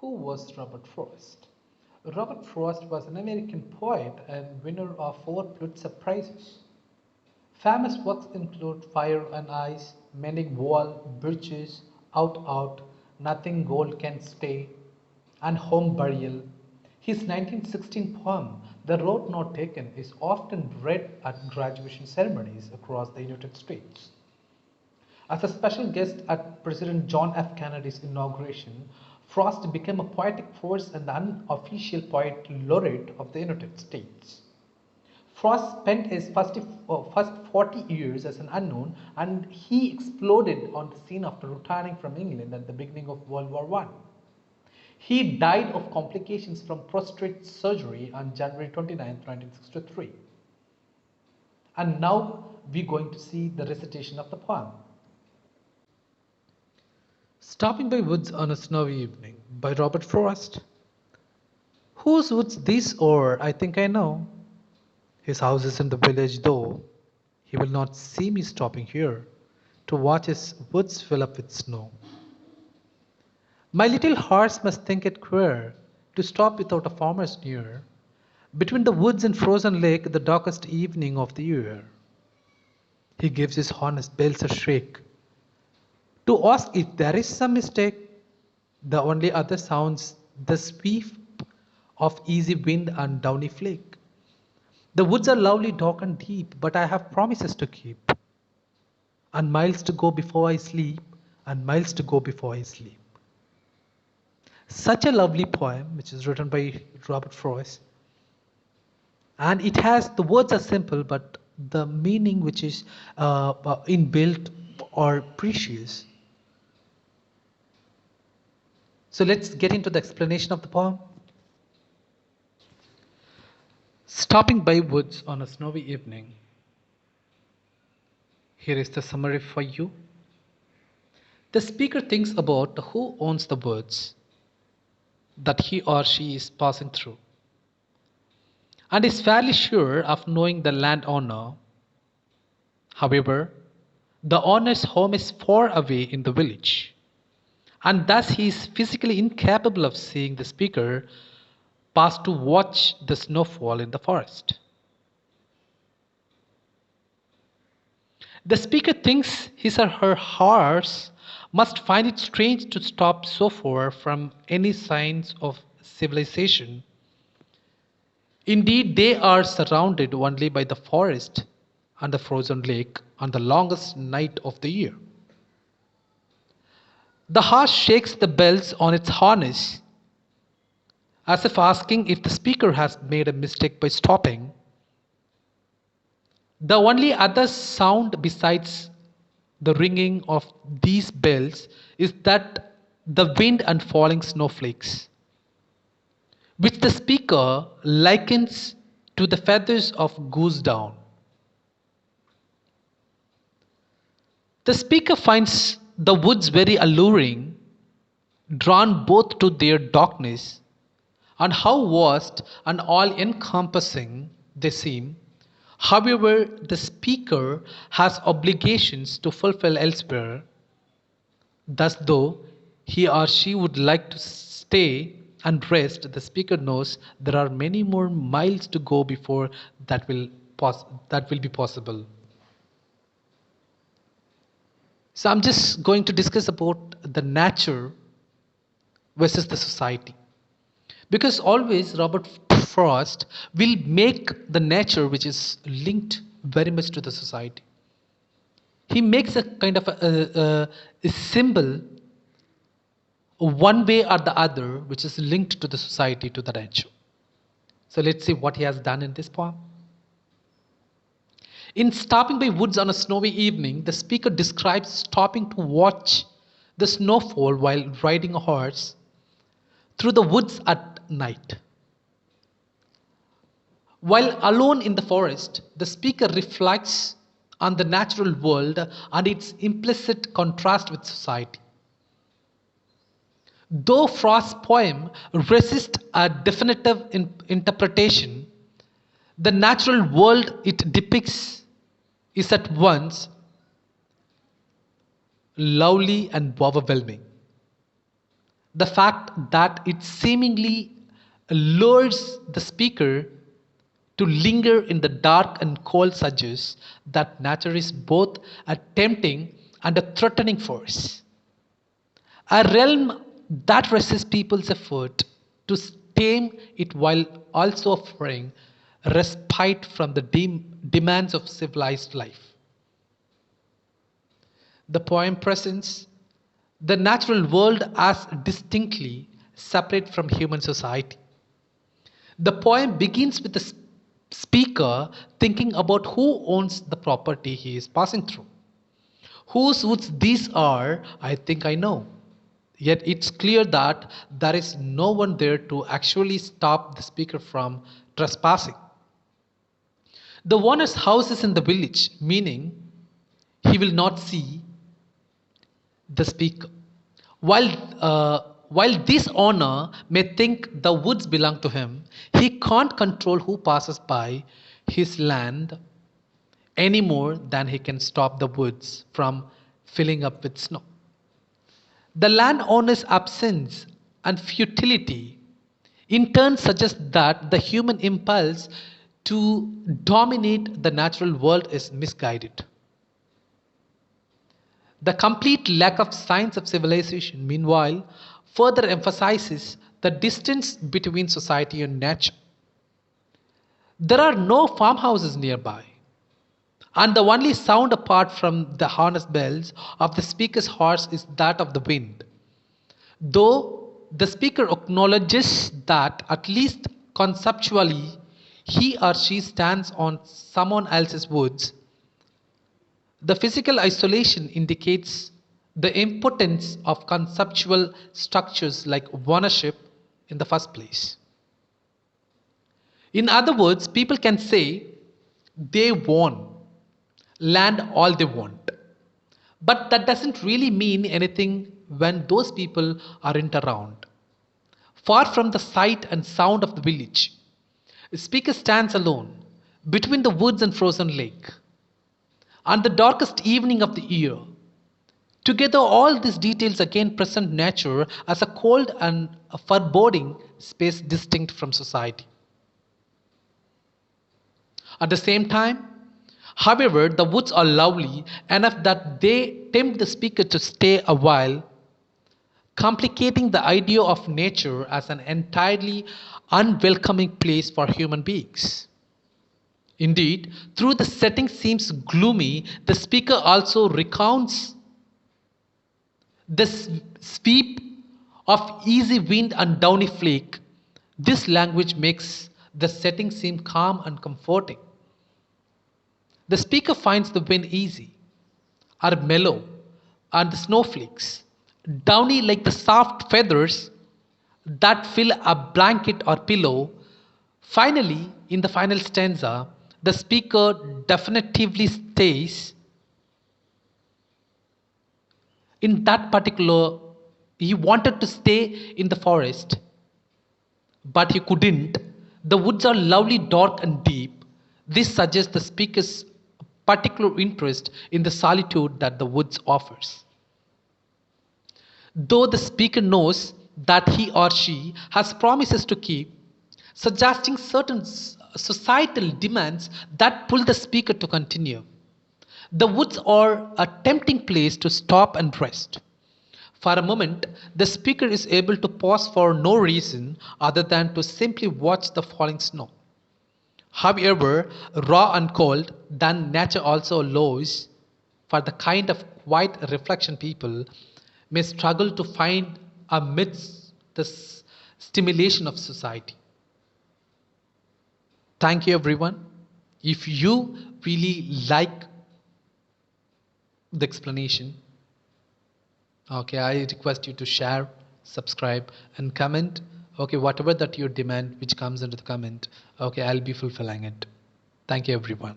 Who was Robert Frost? Robert Frost was an American poet and winner of 4 Pulitzer Prizes. Famous works include Fire and Ice, Mending Wall, Bridges, Out Out, Nothing Gold Can Stay, and Home Burial. His 1916 poem, The Road Not Taken, is often read at graduation ceremonies across the United States. As a special guest at President John F. Kennedy's inauguration, Frost became a poetic force and the unofficial poet laureate of the United States. Frost spent his first 40 years as an unknown and he exploded on the scene after retiring from England at the beginning of World War I. He died of complications from prostate surgery on January 29, 1963. And now we're going to see the recitation of the poem. Stopping by Woods on a Snowy Evening by Robert Frost. Whose woods these are, I think I know. His house is in the village, though he will not see me stopping here to watch his woods fill up with snow. My little horse must think it queer to stop without a farmer's near, between the woods and frozen lake, the darkest evening of the year. He gives his honest bells a shake to ask if there is some mistake. The only other sounds the sweep of easy wind and downy flake. The woods are lovely, dark and deep, but I have promises to keep, and miles to go before I sleep, and miles to go before I sleep. Such a lovely poem, which is written by Robert Frost, and it has the words are simple, but the meaning which is inbuilt or precious. So let's get into the explanation of the poem. Stopping by woods on a snowy evening. Here is the summary for you. The speaker thinks about who owns the woods that he or she is passing through and is fairly sure of knowing the landowner. However, the owner's home is far away in the village, and thus he is physically incapable of seeing the speaker pass to watch the snowfall in the forest. The speaker thinks his or her horse must find it strange to stop so far from any signs of civilization. Indeed, they are surrounded only by the forest and the frozen lake on the longest night of the year. The horse shakes the bells on its harness as if asking if the speaker has made a mistake by stopping. The only other sound besides the ringing of these bells is that the wind and falling snowflakes, which the speaker likens to the feathers of goose down. The speaker finds the woods very alluring, drawn both to their darkness and how vast and all encompassing they seem. However, the speaker has obligations to fulfill elsewhere. Thus, though he or she would like to stay and rest, the speaker knows there are many more miles to go before that will be possible. So I'm just going to discuss about the nature versus the society. Because always Robert Frost will make the nature which is linked very much to the society. He makes a kind of a symbol one way or the other which is linked to the society, to the nature. So let's see what he has done in this poem. In Stopping by Woods on a Snowy Evening, the speaker describes stopping to watch the snowfall while riding a horse through the woods at night. While alone in the forest, the speaker reflects on the natural world and its implicit contrast with society. Though Frost's poem resists a definitive interpretation, the natural world it depicts is at once lovely and overwhelming. The fact that it seemingly lures the speaker to linger in the dark and cold suggests that nature is both a tempting and a threatening force. A realm that resists people's effort to tame it while also offering respite from the demands of civilized life. The poem presents the natural world as distinctly separate from human society. The poem begins with the speaker thinking about who owns the property he is passing through. Whose woods these are, I think I know. Yet it's clear that there is no one there to actually stop the speaker from trespassing. The owner's house is in the village, meaning he will not see the speaker. While, while this owner may think the woods belong to him, he can't control who passes by his land any more than he can stop the woods from filling up with snow. The landowner's absence and futility in turn suggest that the human impulse to dominate the natural world is misguided. The complete lack of signs of civilization, meanwhile, further emphasizes the distance between society and nature. There are no farmhouses nearby, and the only sound apart from the harness bells of the speaker's horse is that of the wind. Though the speaker acknowledges that, at least conceptually, he or she stands on someone else's woods, the physical isolation indicates the impotence of conceptual structures like ownership in the first place. In other words, people can say they own land all they want, but that doesn't really mean anything when those people aren't around. Far from the sight and sound of the village, the speaker stands alone between the woods and frozen lake and the darkest evening of the year. Together, all these details again present nature as a cold and a foreboding space distinct from society. At the same time, however, the woods are lovely enough that they tempt the speaker to stay a while, complicating the idea of nature as an entirely unwelcoming place for human beings. Indeed, though the setting seems gloomy, the speaker also recounts the sweep of easy wind and downy flake. This language makes the setting seem calm and comforting. The speaker finds the wind easy, or mellow, and the snowflakes downy like the soft feathers that fill a blanket or pillow. Finally, in the final stanza, the speaker definitively stays in that particular, he wanted to stay in the forest, but he couldn't. The woods are lovely, dark, and deep. This suggests the speaker's particular interest in the solitude that the woods offers. Though the speaker knows that he or she has promises to keep, suggesting certain societal demands that pull the speaker to continue. The woods are a tempting place to stop and rest. For a moment, the speaker is able to pause for no reason other than to simply watch the falling snow. However raw and cold, then nature also allows for the kind of quiet reflection people may struggle to find amidst the stimulation of society. Thank you, everyone. If you really like the explanation, okay, I request you to share, subscribe, and comment. Okay, whatever that you demand which comes into the comment, okay, I'll be fulfilling it. Thank you, everyone.